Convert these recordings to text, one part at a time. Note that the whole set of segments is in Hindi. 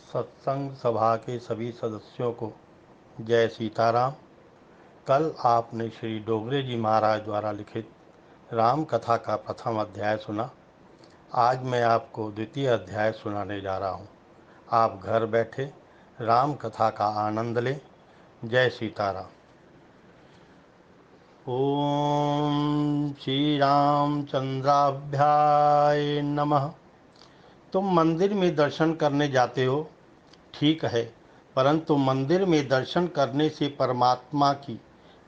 सत्संग सभा के सभी सदस्यों को जय सीताराम। कल आपने श्री डोगरे जी महाराज द्वारा लिखित राम कथा का प्रथम अध्याय सुना। आज मैं आपको द्वितीय अध्याय सुनाने जा रहा हूँ। आप घर बैठे राम कथा का आनंद लें। जय सीताराम। ओम श्री रामचंद्राभ्याय नमः। तुम मंदिर में दर्शन करने जाते हो, ठीक है, परंतु मंदिर में दर्शन करने से परमात्मा की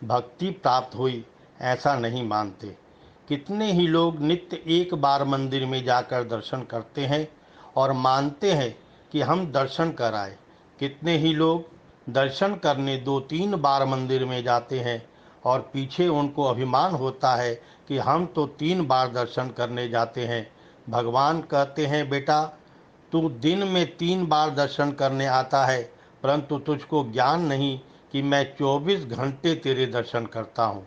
भक्ति प्राप्त हुई ऐसा नहीं मानते। कितने ही लोग नित्य एक बार मंदिर में जाकर दर्शन करते हैं और मानते हैं कि हम दर्शन कर आए। कितने ही लोग दर्शन करने 2-3 बार मंदिर में जाते हैं और पीछे उनको अभिमान होता है कि हम तो 3 बार दर्शन करने जाते हैं। भगवान कहते हैं, बेटा तू दिन में 3 बार दर्शन करने आता है, परंतु तुझको ज्ञान नहीं कि मैं 24 घंटे तेरे दर्शन करता हूँ।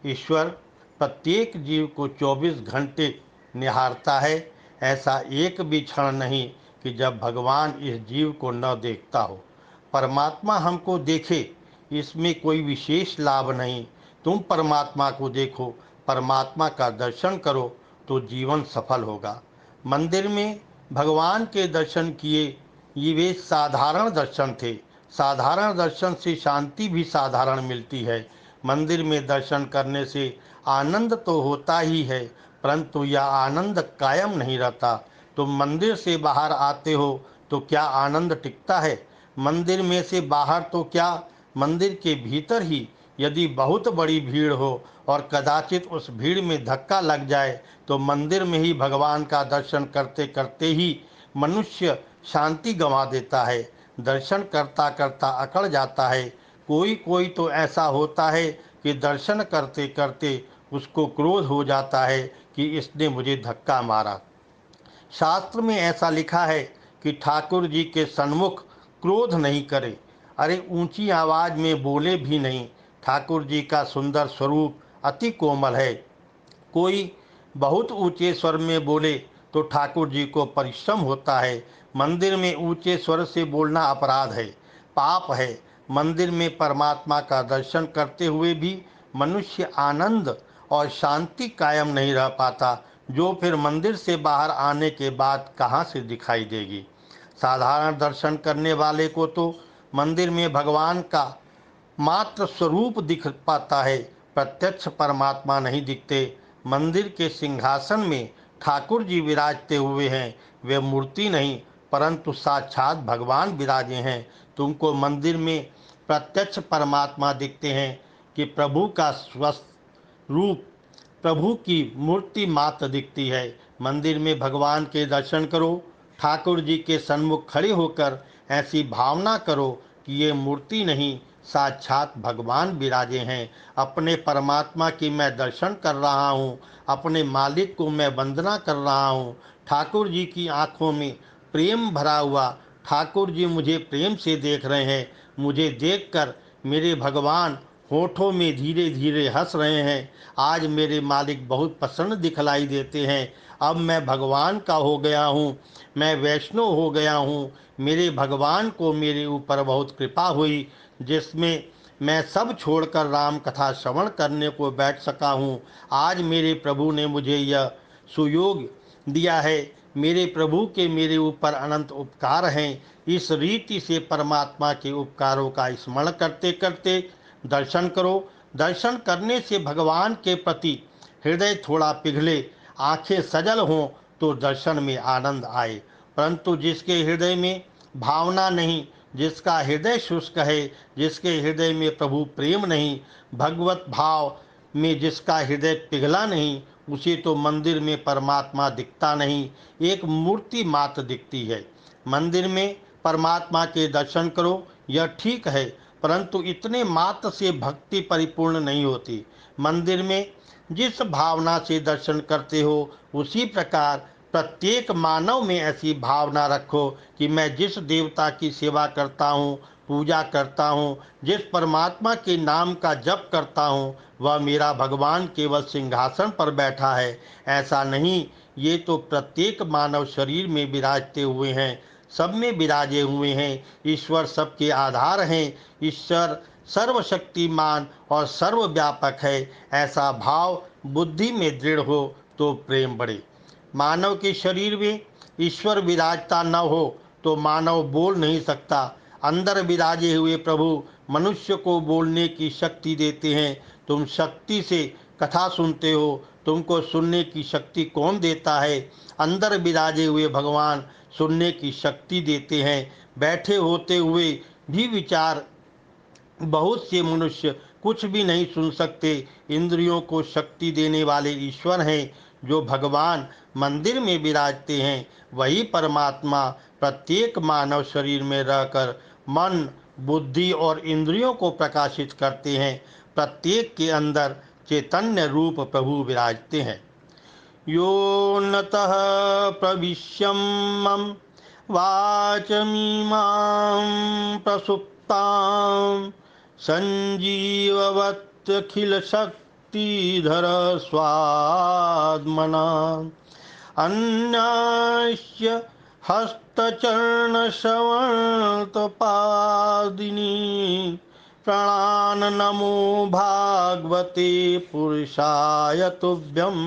ईश्वर प्रत्येक जीव को 24 घंटे निहारता है। ऐसा एक भी क्षण नहीं कि जब भगवान इस जीव को न देखता हो। परमात्मा हमको देखे, इसमें कोई विशेष लाभ नहीं। तुम परमात्मा को देखो, परमात्मा का दर्शन करो तो जीवन सफल होगा। मंदिर में भगवान के दर्शन किए, ये वे साधारण दर्शन थे। साधारण दर्शन से शांति भी साधारण मिलती है। मंदिर में दर्शन करने से आनंद तो होता ही है, परंतु यह आनंद कायम नहीं रहता। तुम मंदिर से बाहर आते हो तो क्या आनंद टिकता है? मंदिर में से बाहर तो क्या, मंदिर के भीतर ही यदि बहुत बड़ी भीड़ हो और कदाचित उस भीड़ में धक्का लग जाए तो मंदिर में ही भगवान का दर्शन करते करते ही मनुष्य शांति गंवा देता है। दर्शन करता करता अकड़ जाता है। कोई कोई तो ऐसा होता है कि दर्शन करते करते उसको क्रोध हो जाता है कि इसने मुझे धक्का मारा। शास्त्र में ऐसा लिखा है कि ठाकुर जी के सन्मुख क्रोध नहीं करे। अरे ऊंची आवाज में बोले भी नहीं। ठाकुर जी का सुंदर स्वरूप अति कोमल है। कोई बहुत ऊंचे स्वर में बोले तो ठाकुर जी को परिश्रम होता है। मंदिर में ऊंचे स्वर से बोलना अपराध है, पाप है। मंदिर में परमात्मा का दर्शन करते हुए भी मनुष्य आनंद और शांति कायम नहीं रह पाता, जो फिर मंदिर से बाहर आने के बाद कहाँ से दिखाई देगी। साधारण दर्शन करने वाले को तो मंदिर में भगवान का मात्र स्वरूप दिख पाता है, प्रत्यक्ष परमात्मा नहीं दिखते। मंदिर के सिंहासन में ठाकुर जी विराजते हुए हैं, वे मूर्ति नहीं परंतु साक्षात भगवान विराजे हैं। तुमको मंदिर में प्रत्यक्ष परमात्मा दिखते हैं कि प्रभु का स्वरूप, प्रभु की मूर्ति मात्र दिखती है। मंदिर में भगवान के दर्शन करो, ठाकुर जी के सन्मुख खड़े होकर ऐसी भावना करो कि ये मूर्ति नहीं, साक्षात भगवान विराजे हैं। अपने परमात्मा की मैं दर्शन कर रहा हूँ, अपने मालिक को मैं वंदना कर रहा हूँ। ठाकुर जी की आंखों में प्रेम भरा हुआ, ठाकुर जी मुझे प्रेम से देख रहे हैं। मुझे देखकर मेरे भगवान होठों में धीरे धीरे हंस रहे हैं। आज मेरे मालिक बहुत प्रसन्न दिखलाई देते हैं। अब मैं भगवान का हो गया हूँ, मैं वैष्णव हो गया हूँ। मेरे भगवान को मेरे ऊपर बहुत कृपा हुई, जिसमें मैं सब छोड़कर राम कथा श्रवण करने को बैठ सका हूँ। आज मेरे प्रभु ने मुझे यह सुयोग दिया है। मेरे प्रभु के मेरे ऊपर अनंत उपकार हैं। इस रीति से परमात्मा के उपकारों का स्मरण करते करते दर्शन करो। दर्शन करने से भगवान के प्रति हृदय थोड़ा पिघले, आंखें सजल हों तो दर्शन में आनंद आए। परंतु जिसके हृदय में भावना नहीं, जिसका हृदय शुष्क है, जिसके हृदय में प्रभु प्रेम नहीं, भगवत भाव में जिसका हृदय पिघला नहीं, उसे तो मंदिर में परमात्मा दिखता नहीं, एक मूर्ति मात्र दिखती है। मंदिर में परमात्मा के दर्शन करो, यह ठीक है, परंतु इतने मात्र से भक्ति परिपूर्ण नहीं होती। मंदिर में जिस भावना से दर्शन करते हो, उसी प्रकार प्रत्येक मानव में ऐसी भावना रखो कि मैं जिस देवता की सेवा करता हूँ, पूजा करता हूँ, जिस परमात्मा के नाम का जप करता हूँ, वह मेरा भगवान केवल सिंहासन पर बैठा है। ऐसा नहीं, ये तो प्रत्येक मानव शरीर में विराजते हुए हैं। सब में विराजे हुए हैं। ईश्वर सबके आधार हैं। ईश्वर सर्वशक्तिमान और सर्वव्यापक है। ऐसा भाव बुद्धि में दृढ़ हो तो प्रेम बढ़े। मानव के शरीर में ईश्वर विराजता न हो तो मानव बोल नहीं सकता। अंदर विराजे हुए प्रभु मनुष्य को बोलने की शक्ति देते हैं। तुम शक्ति से कथा सुनते हो, तुमको सुनने की शक्ति कौन देता है? अंदर विराजे हुए भगवान सुनने की शक्ति देते हैं। बैठे होते हुए भी विचार बहुत से मनुष्य कुछ भी नहीं सुन सकते। इंद्रियों को शक्ति देने वाले ईश्वर हैं। जो भगवान मंदिर में विराजते हैं वही परमात्मा प्रत्येक मानव शरीर में रहकर मन, बुद्धि और इंद्रियों को प्रकाशित करते हैं। प्रत्येक के अंदर चैतन्य रूप प्रभु विराजते हैं। योन्नतः प्रविश्यं मम वाचमिमां प्रसुप्तां सञ्जीववत्यखिलशक्तिधर स्वात्मना अन्यास्य हस्तचरणश्रवणत्पादिनी प्रणान नमो भागवते पुरुषाय तुभ्यम।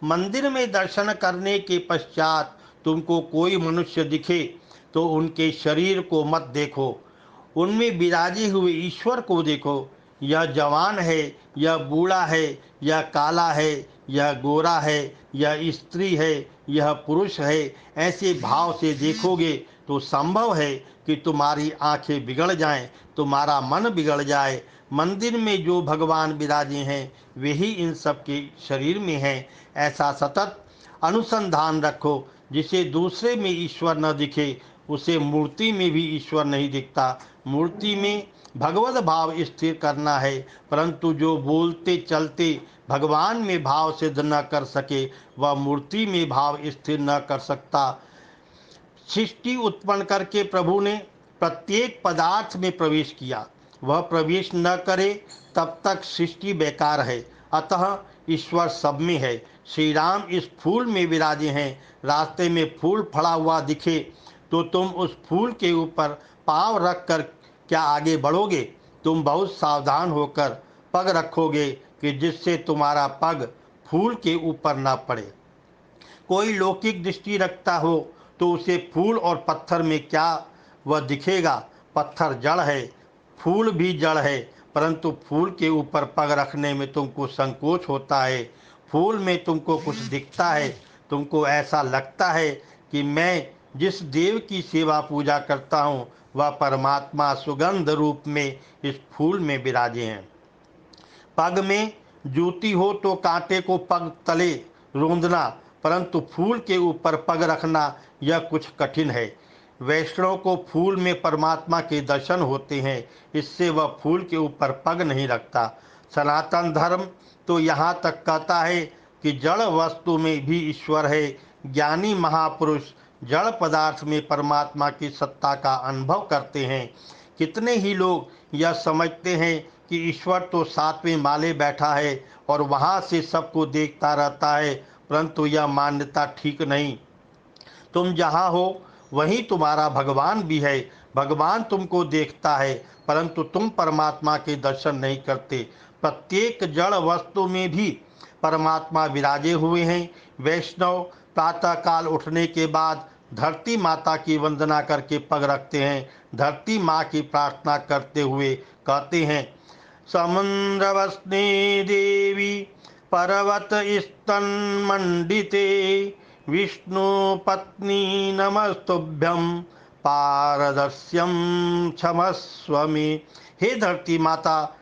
मंदिर में दर्शन करने के पश्चात तुमको कोई मनुष्य दिखे तो उनके शरीर को मत देखो, उनमें विराजे हुए ईश्वर को देखो। यह जवान है, यह बूढ़ा है, यह काला है, यह गोरा है, यह स्त्री है, यह पुरुष है, ऐसे भाव से देखोगे तो संभव है कि तुम्हारी आंखें बिगड़ जाएं, तुम्हारा मन बिगड़ जाए। मंदिर में जो भगवान विराजे हैं वही इन सब के शरीर में हैं। ऐसा सतत अनुसंधान रखो। जिसे दूसरे में ईश्वर न दिखे उसे मूर्ति में भी ईश्वर नहीं दिखता। मूर्ति में भगवत भाव स्थिर करना है, परंतु जो बोलते चलते भगवान में भाव सिद्ध न कर सके वह मूर्ति में भाव स्थिर न कर सकता। सृष्टि उत्पन्न करके प्रभु ने प्रत्येक पदार्थ में प्रवेश किया। वह प्रवेश न करे तब तक सृष्टि बेकार है। अतः ईश्वर सब में है। श्री राम इस फूल में विराजे हैं। रास्ते में फूल फड़ा हुआ दिखे तो तुम उस फूल के ऊपर पांव रख कर क्या आगे बढ़ोगे? तुम बहुत सावधान होकर पग रखोगे कि जिससे तुम्हारा पग फूल के ऊपर न पड़े। कोई लौकिक दृष्टि रखता हो तो उसे फूल और पत्थर में क्या वह दिखेगा? पत्थर जड़ है, फूल भी जड़ है, परंतु फूल के ऊपर पग रखने में तुमको संकोच होता है। फूल में तुमको कुछ दिखता है, तुमको ऐसा लगता है कि मैं जिस देव की सेवा पूजा करता हूँ वह परमात्मा सुगंध रूप में इस फूल में विराजे हैं। पग में जूती हो तो कांटे को पग तले रोंदना, परंतु फूल के ऊपर पग रखना यह कुछ कठिन है। वैष्णव को फूल में परमात्मा के दर्शन होते हैं, इससे वह फूल के ऊपर पग नहीं रखता। सनातन धर्म तो यहाँ तक कहता है कि जड़ वस्तु में भी ईश्वर है। ज्ञानी महापुरुष जड़ पदार्थ में परमात्मा की सत्ता का अनुभव करते हैं। कितने ही लोग यह समझते हैं कि ईश्वर तो सातवें माले बैठा है और वहाँ से सबको देखता रहता है, परंतु यह मान्यता ठीक नहीं। तुम जहाँ हो वहीं तुम्हारा भगवान भी है। भगवान तुमको देखता है, परंतु तुम परमात्मा के दर्शन नहीं करते। प्रत्येक जड़ वस्तु में भी परमात्मा विराजे हुए हैं। वैष्णव प्रातःकाल उठने के बाद धरती माता की वंदना करके पग रखते हैं। धरती माँ की प्रार्थना करते हुए कहते हैं, समुद्रवस्ने देवी पर्वत स्तन्मण्डिते विष्णु पत्नी नमस्तुभ्यं पारदर्श्यम क्षमस्व मे। हे धरती माता,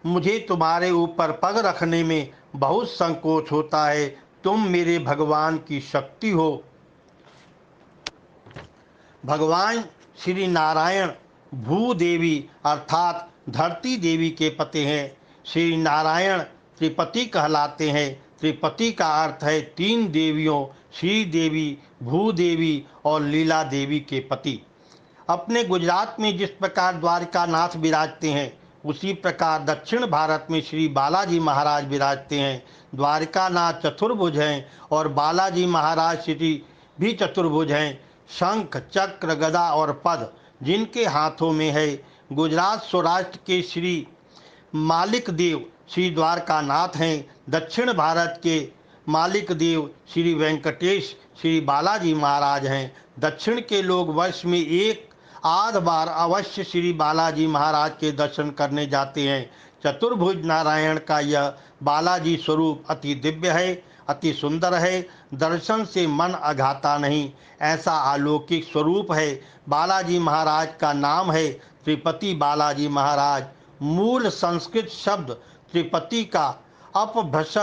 मुझे तुम्हारे ऊपर पग रखने में बहुत संकोच होता है। तुम मेरे भगवान की शक्ति हो। भगवान श्री नारायण भूदेवी अर्थात धरती देवी के पति हैं। श्री नारायण त्रिपति कहलाते हैं। त्रिपति का अर्थ है तीन देवियों, श्री देवी, भूदेवी और लीला देवी के पति। अपने गुजरात में जिस प्रकार द्वारकानाथ विराजते हैं उसी प्रकार दक्षिण भारत में श्री बालाजी महाराज विराजते हैं। द्वारकानाथ चतुर्भुज हैं और बालाजी महाराज श्री भी चतुर्भुज हैं। शंख चक्र गदा और पद जिनके हाथों में है। गुजरात सौराष्ट्र के श्री मालिक देव श्री द्वारकानाथ हैं। दक्षिण भारत के मालिक देव श्री वेंकटेश श्री बालाजी महाराज हैं। दक्षिण के लोग वर्ष में एक आध बार अवश्य श्री बालाजी महाराज के दर्शन करने जाते हैं। चतुर्भुज नारायण का यह बालाजी स्वरूप अति दिव्य है, अति सुंदर है। दर्शन से मन अघाता नहीं, ऐसा अलौकिक स्वरूप है। बालाजी महाराज का नाम है त्रिपति बालाजी महाराज। मूल संस्कृत शब्द त्रिपति का अपभ्रंश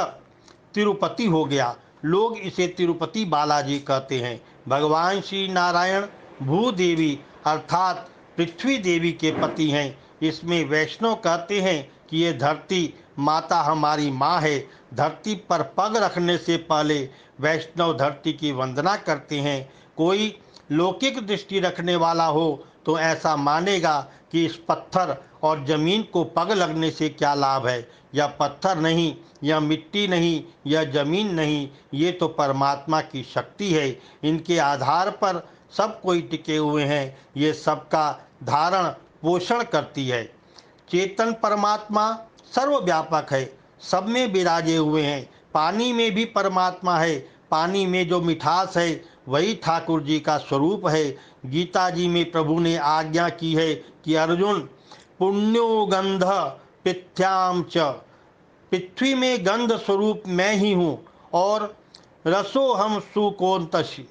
तिरुपति हो गया। लोग इसे तिरुपति बालाजी कहते हैं। भगवान श्री नारायण भूदेवी अर्थात पृथ्वी देवी के पति हैं। इसमें वैष्णव कहते हैं कि ये धरती माता हमारी माँ है। धरती पर पग रखने से पहले वैष्णव धरती की वंदना करते हैं। कोई लौकिक दृष्टि रखने वाला हो तो ऐसा मानेगा कि इस पत्थर और जमीन को पग लगने से क्या लाभ है। यह पत्थर नहीं, यह मिट्टी नहीं, यह जमीन नहीं, ये तो परमात्मा की शक्ति है। इनके आधार पर सब कोई टिके हुए हैं। ये सबका धारण पोषण करती है। चेतन परमात्मा सर्वव्यापक है, सब में विराजे हुए हैं। पानी में भी परमात्मा है। पानी में जो मिठास है वही ठाकुर जी का स्वरूप है। गीता जी में प्रभु ने आज्ञा की है कि अर्जुन, पुण्यो गंध पिथ्याम च, पृथ्वी में गंध स्वरूप मैं ही हूँ, और रसो हम सुकोन्तसि,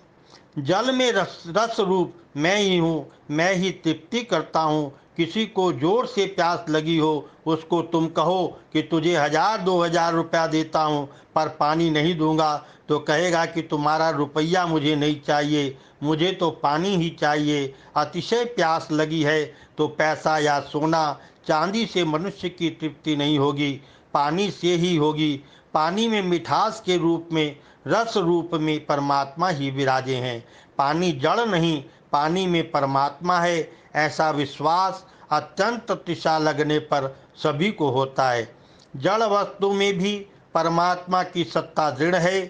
जल में रस रूप मैं ही हूँ। मैं ही तृप्ति करता हूँ। किसी को जोर से प्यास लगी हो, उसको तुम कहो कि तुझे 1000-2000 रुपया देता हूँ पर पानी नहीं दूंगा, तो कहेगा कि तुम्हारा रुपया मुझे नहीं चाहिए, मुझे तो पानी ही चाहिए। अतिशय प्यास लगी है तो पैसा या सोना चांदी से मनुष्य की तृप्ति नहीं होगी, पानी से ही होगी। पानी में मिठास के रूप में, रस रूप में परमात्मा ही विराजे हैं। पानी जड़ नहीं, पानी में परमात्मा है, ऐसा विश्वास अत्यंत तृषा लगने पर सभी को होता है। जड़ वस्तु में भी परमात्मा की सत्ता दृढ़ है।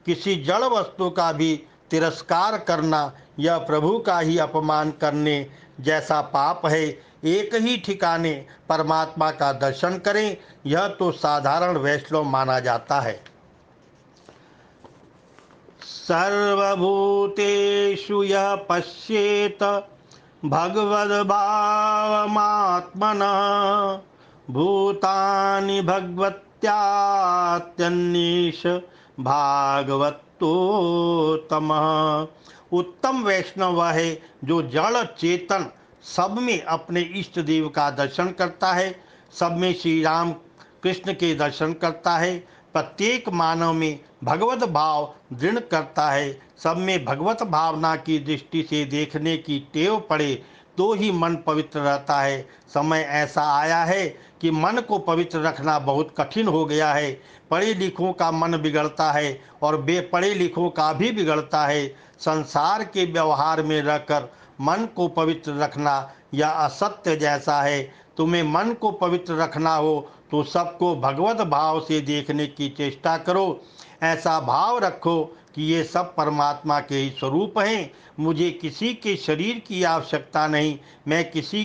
किसी जड़ वस्तु का भी तिरस्कार करना यह प्रभु का ही अपमान करने जैसा पाप है। एक ही ठिकाने परमात्मा का दर्शन करें, यह तो साधारण वैष्णव माना जाता है। सर्वभूतेषु यः पश्येत भगवद्भावमात्मनः भूतानि भगवत्यात्यन्येष भागवतोत्तमः। उत्तम वैष्णव वह है जो जड़ चेतन सब में अपने इष्ट देव का दर्शन करता है, सब में श्री राम कृष्ण के दर्शन करता है, प्रत्येक मानव में भगवत भाव दृढ़ करता है। सब में भगवत भावना की दृष्टि से देखने की टेव पड़े तो ही मन पवित्र रहता है। समय ऐसा आया है कि मन को पवित्र रखना बहुत कठिन हो गया है। पढ़े लिखों का मन बिगड़ता है और बेपढ़े लिखों का भी बिगड़ता है। संसार के व्यवहार में रहकर मन को पवित्र रखना यह असत्य जैसा है। तुम्हें मन को पवित्र रखना हो तो सबको भगवत भाव से देखने की चेष्टा करो। ऐसा भाव रखो कि ये सब परमात्मा के ही स्वरूप हैं। मुझे किसी के शरीर की आवश्यकता नहीं, मैं किसी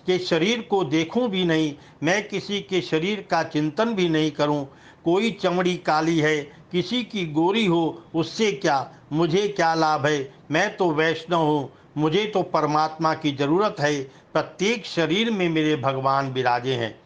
के शरीर को देखूं भी नहीं, मैं किसी के शरीर का चिंतन भी नहीं करूं। कोई चमड़ी काली है, किसी की गोरी हो, उससे क्या, मुझे क्या लाभ है। मैं तो वैष्णव हूँ, मुझे तो परमात्मा की जरूरत है। प्रत्येक शरीर में मेरे भगवान विराजे हैं।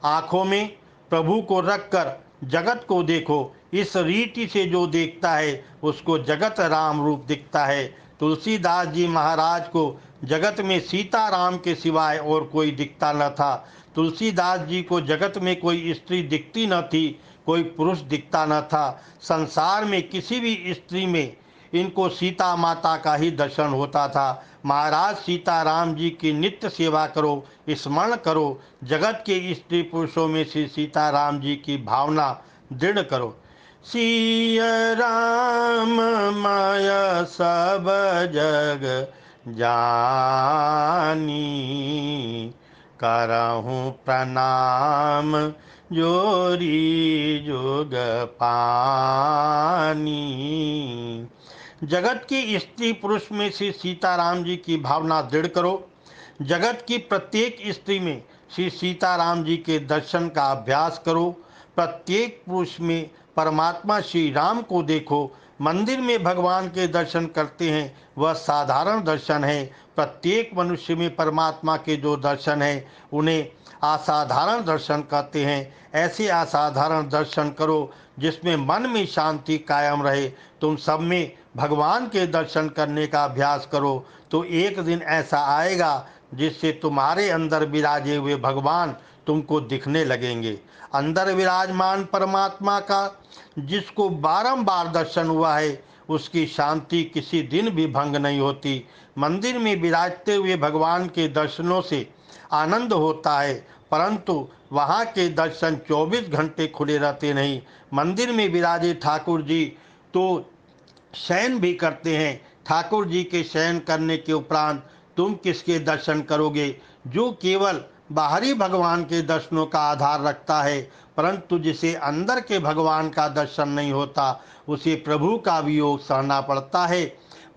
आँखों में प्रभु को रखकर जगत को देखो। इस रीति से जो देखता है उसको जगत राम रूप दिखता है। तुलसीदास जी महाराज को जगत में सीता राम के सिवाय और कोई दिखता न था। तुलसीदास जी को जगत में कोई स्त्री दिखती न थी, कोई पुरुष दिखता न था। संसार में किसी भी स्त्री में इनको सीता माता का ही दर्शन होता था। महाराज सीताराम जी की नित्य सेवा करो, स्मरण करो। जगत के स्त्री पुरुषों में से सीताराम जी की भावना दृढ़ करो। सिया राम माया सब जग जानी, करहूँ प्रणाम जोरी जोग पानी। जगत की स्त्री पुरुष में श्री सीताराम जी की भावना दृढ़ करो। जगत की प्रत्येक स्त्री में श्री सीताराम जी के दर्शन का अभ्यास करो। प्रत्येक पुरुष में परमात्मा श्री राम को देखो। मंदिर में भगवान के दर्शन करते हैं वह साधारण दर्शन है। प्रत्येक मनुष्य में परमात्मा के जो दर्शन है उन्हें असाधारण दर्शन कहते हैं। ऐसे असाधारण दर्शन करो जिसमें मन में शांति कायम रहे। तुम सब में भगवान के दर्शन करने का अभ्यास करो तो एक दिन ऐसा आएगा जिससे तुम्हारे अंदर विराजे हुए भगवान तुमको दिखने लगेंगे। अंदर विराजमान परमात्मा का जिसको बारंबार दर्शन हुआ है उसकी शांति किसी दिन भी भंग नहीं होती। मंदिर में विराजते हुए भगवान के दर्शनों से आनंद होता है, परंतु वहाँ के दर्शन 24 घंटे खुले रहते नहीं। मंदिर में विराजे ठाकुर जी तो शयन भी करते हैं। ठाकुर जी के शयन करने के उपरांत तुम किसके दर्शन करोगे? जो केवल बाहरी भगवान के दर्शनों का आधार रखता है, परंतु जिसे अंदर के भगवान का दर्शन नहीं होता, उसे प्रभु का वियोग सहना पड़ता है।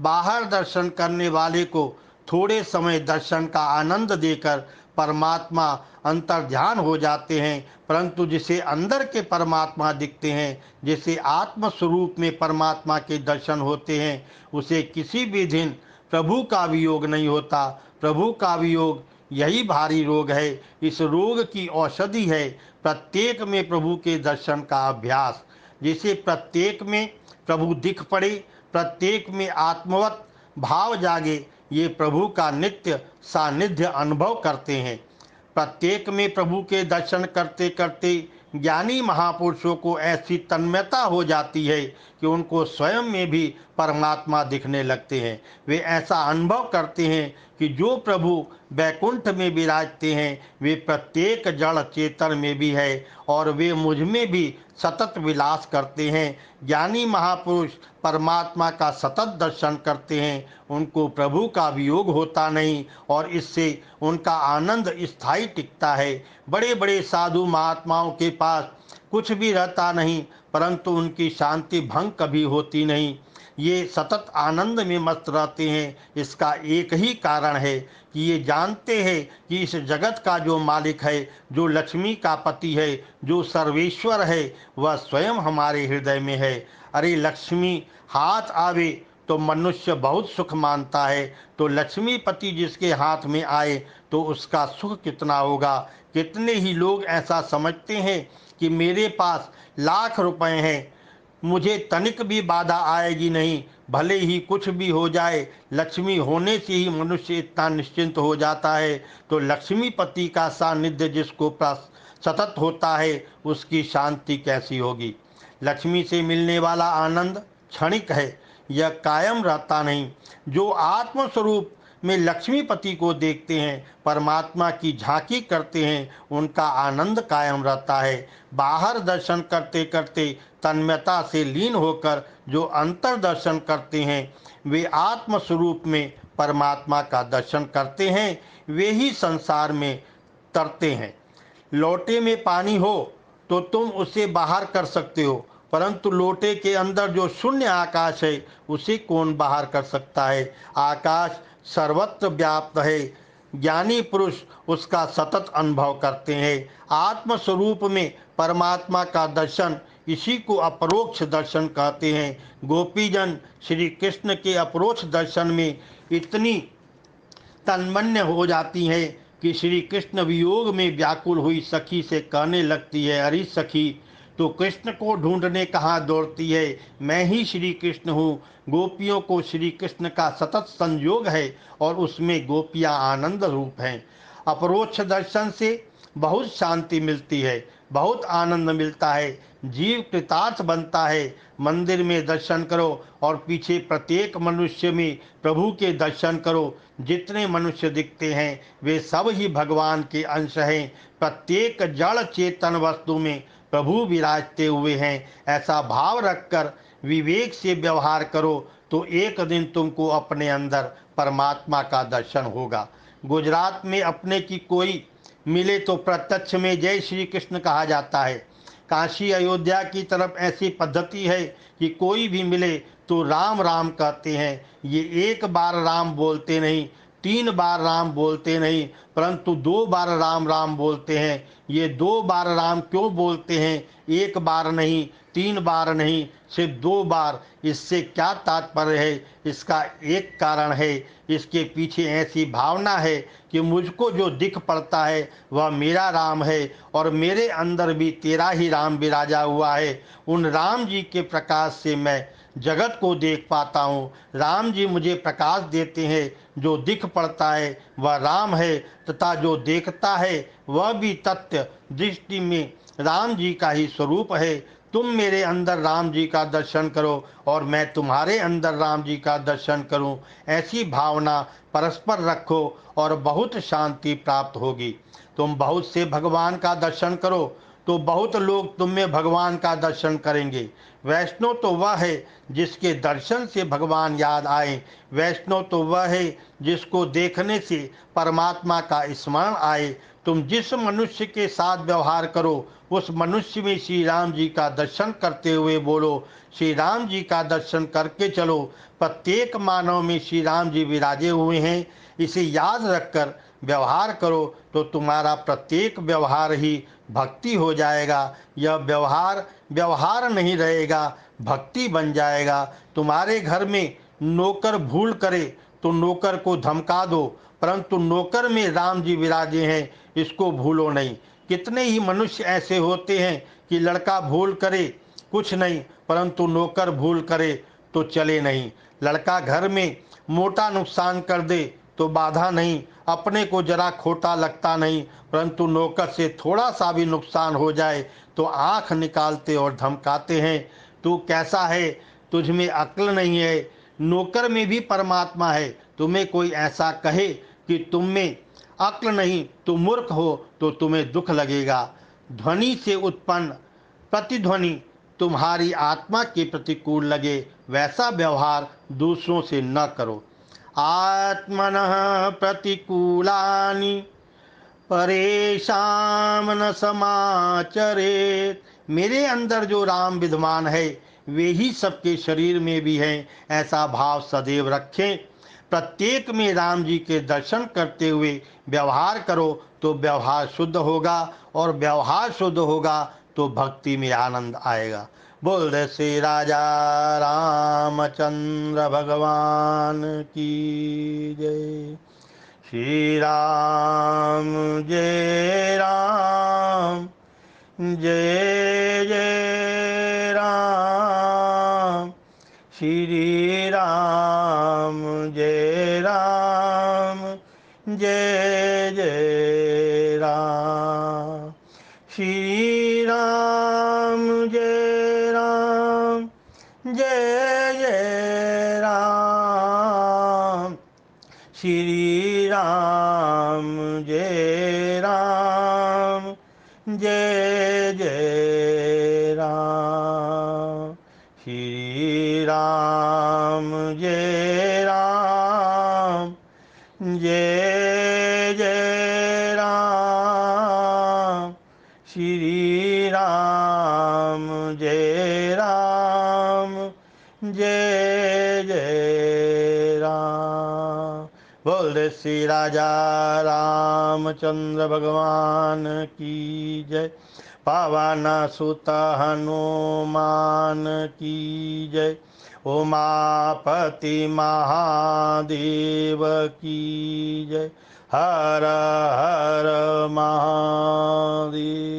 बाहर दर्शन करने वाले को थोड़े समय दर्शन का आनंद देकर परमात्मा अंतर्ध्यान हो जाते हैं, परंतु जिसे अंदर के परमात्मा दिखते हैं, जिसे आत्म स्वरूप में परमात्मा के दर्शन होते हैं, उसे किसी भी दिन प्रभु का वियोग नहीं होता। प्रभु का वियोग यही भारी रोग है। इस रोग की औषधि है प्रत्येक में प्रभु के दर्शन का अभ्यास। जिसे प्रत्येक में प्रभु दिख पड़े, प्रत्येक में आत्मवत भाव जागे, ये प्रभु का नित्य सानिध्य अनुभव करते हैं। प्रत्येक में प्रभु के दर्शन करते करते ज्ञानी महापुरुषों को ऐसी तन्मयता हो जाती है कि उनको स्वयं में भी परमात्मा दिखने लगते हैं। वे ऐसा अनुभव करते हैं कि जो प्रभु बैकुंठ में विराजते हैं वे प्रत्येक जड़ चेतन में भी है और वे मुझ में भी सतत विलास करते हैं। ज्ञानी महापुरुष परमात्मा का सतत दर्शन करते हैं, उनको प्रभु का वियोग होता नहीं और इससे उनका आनंद स्थायी टिकता है। बड़े बड़े साधु महात्माओं के पास कुछ भी रहता नहीं, परंतु उनकी शांति भंग कभी होती नहीं। ये सतत आनंद में मस्त रहते हैं। इसका एक ही कारण है कि ये जानते हैं कि इस जगत का जो मालिक है, जो लक्ष्मी का पति है, जो सर्वेश्वर है, वह स्वयं हमारे हृदय में है। अरे लक्ष्मी हाथ आवे तो मनुष्य बहुत सुख मानता है, तो लक्ष्मीपति जिसके हाथ में आए तो उसका सुख कितना होगा। कितने ही लोग ऐसा समझते हैं कि मेरे पास लाख रुपए हैं, मुझे तनिक भी बाधा आएगी नहीं, भले ही कुछ भी हो जाए, लक्ष्मी होने से ही मनुष्य इतना निश्चिंत हो जाता है। तो लक्ष्मीपति का सानिध्य जिसको सतत होता है उसकी शांति कैसी होगी। लक्ष्मी से मिलने वाला आनंद क्षणिक है, यह कायम रहता नहीं। जो आत्मस्वरूप में लक्ष्मीपति को देखते हैं, परमात्मा की झांकी करते हैं, उनका आनंद कायम रहता है। बाहर दर्शन करते करते तन्मयता से लीन होकर जो अंतर दर्शन करते हैं वे आत्म स्वरूप में परमात्मा का दर्शन करते हैं। वे ही संसार में तरते हैं। लोटे में पानी हो तो तुम उसे बाहर कर सकते हो, परंतु लोटे के अंदर जो शून्य आकाश है उसे कौन बाहर कर सकता है। आकाश सर्वत्र व्याप्त है। ज्ञानी पुरुष उसका सतत अनुभव करते हैं। आत्म स्वरूप में परमात्मा का दर्शन, इसी को अपरोक्ष दर्शन कहते हैं। गोपीजन श्री कृष्ण के अपरोक्ष दर्शन में इतनी तन्मन्य हो जाती हैं कि श्री कृष्ण वियोग में व्याकुल हुई सखी से कहने लगती है, अरे सखी तो कृष्ण को ढूंढने कहाँ दौड़ती है, मैं ही श्री कृष्ण हूँ। गोपियों को श्री कृष्ण का सतत संयोग है और उसमें गोपियाँ आनंद रूप हैं। अपरोक्ष दर्शन से बहुत शांति मिलती है, बहुत आनंद मिलता है, जीव कृतार्थ बनता है। मंदिर में दर्शन करो और पीछे प्रत्येक मनुष्य में प्रभु के दर्शन करो। जितने मनुष्य दिखते हैं वे सब ही भगवान के अंश हैं। प्रत्येक जड़ चेतन वस्तु में प्रभु विराजते हुए हैं। ऐसा भाव रखकर विवेक से व्यवहार करो तो एक दिन तुमको अपने अंदर परमात्मा का दर्शन होगा। गुजरात में अपने की कोई मिले तो प्रत्यक्ष में जय श्री कृष्ण कहा जाता है। काशी अयोध्या की तरफ ऐसी पद्धति है कि कोई भी मिले तो राम राम कहते हैं। ये एक बार राम बोलते नहीं, 3 बार राम बोलते नहीं, परंतु 2 बार राम राम बोलते हैं। ये 2 बार राम क्यों बोलते हैं? एक बार नहीं, 3 बार नहीं, सिर्फ 2 बार। इससे क्या तात्पर्य है? इसका एक कारण है, इसके पीछे ऐसी भावना है कि मुझको जो दिख पड़ता है वह मेरा राम है, और मेरे अंदर भी तेरा ही राम विराजा हुआ है। उन राम जी के प्रकाश से मैं जगत को देख पाता हूँ। राम जी मुझे प्रकाश देते हैं। जो दिख पड़ता है वह राम है, तथा जो देखता है वह भी तथ्य दृष्टि में राम जी का ही स्वरूप है। तुम मेरे अंदर राम जी का दर्शन करो और मैं तुम्हारे अंदर राम जी का दर्शन करूं। ऐसी भावना परस्पर रखो और बहुत शांति प्राप्त होगी। तुम बहुत से भगवान का दर्शन करो तो बहुत लोग तुम में भगवान का दर्शन करेंगे। वैष्णव तो वह है जिसके दर्शन से भगवान याद आए। वैष्णव तो वह है जिसको देखने से परमात्मा का स्मरण आए। तुम जिस मनुष्य के साथ व्यवहार करो उस मनुष्य में श्री राम जी का दर्शन करते हुए बोलो, श्री राम जी का दर्शन करके चलो। प्रत्येक मानव में श्री राम जी विराजे हुए हैं। इसे याद रखकर व्यवहार करो तो तुम्हारा प्रत्येक व्यवहार ही भक्ति हो जाएगा। यह व्यवहार व्यवहार नहीं रहेगा, भक्ति बन जाएगा। तुम्हारे घर में नौकर भूल करे तो नौकर को धमका दो, परंतु नौकर में राम जी विराजे हैं, इसको भूलो नहीं। कितने ही मनुष्य ऐसे होते हैं कि लड़का भूल करे कुछ नहीं, परंतु नौकर भूल करे तो चले नहीं। लड़का घर में मोटा नुकसान कर दे तो बाधा नहीं, अपने को जरा खोटा लगता नहीं, परंतु नौकर से थोड़ा सा भी नुकसान हो जाए तो आंख निकालते और धमकाते हैं। तू कैसा है, तुझ में अक्ल नहीं है। नौकर में भी परमात्मा है। तुम्हें कोई ऐसा कहे कि तुम में अक्ल नहीं, तुम मूर्ख हो, तो तुम्हें दुख लगेगा। ध्वनि से उत्पन्न प्रतिध्वनि तुम्हारी आत्मा के प्रतिकूल लगे, वैसा व्यवहार दूसरों से न करो। आत्मनः प्रतिकूलानि परेशान न समाचरेत। मेरे अंदर जो राम विद्यमान है वे ही सबके शरीर में भी हैं, ऐसा भाव सदैव रखें। प्रत्येक में राम जी के दर्शन करते हुए व्यवहार करो तो व्यवहार शुद्ध होगा, और व्यवहार शुद्ध होगा तो भक्ति में आनंद आएगा। बोल दे श्री राजा रामचंद्र भगवान की जय। श्री राम जय राम, जय जय राम। श्री राम जय राम, जय जय राम। श्री राम जय राम, जय जय राम। श्री राम जय राम, जय जय राम। श्री राम जय राम, जय जय राम। श्री राम जय राम, जय जय राम। बोल दे श्री राजा रामचंद्र भगवान की जय। पवन सुत हनुमान की जय। उमापति महादेव की जय। हर हर महादेव।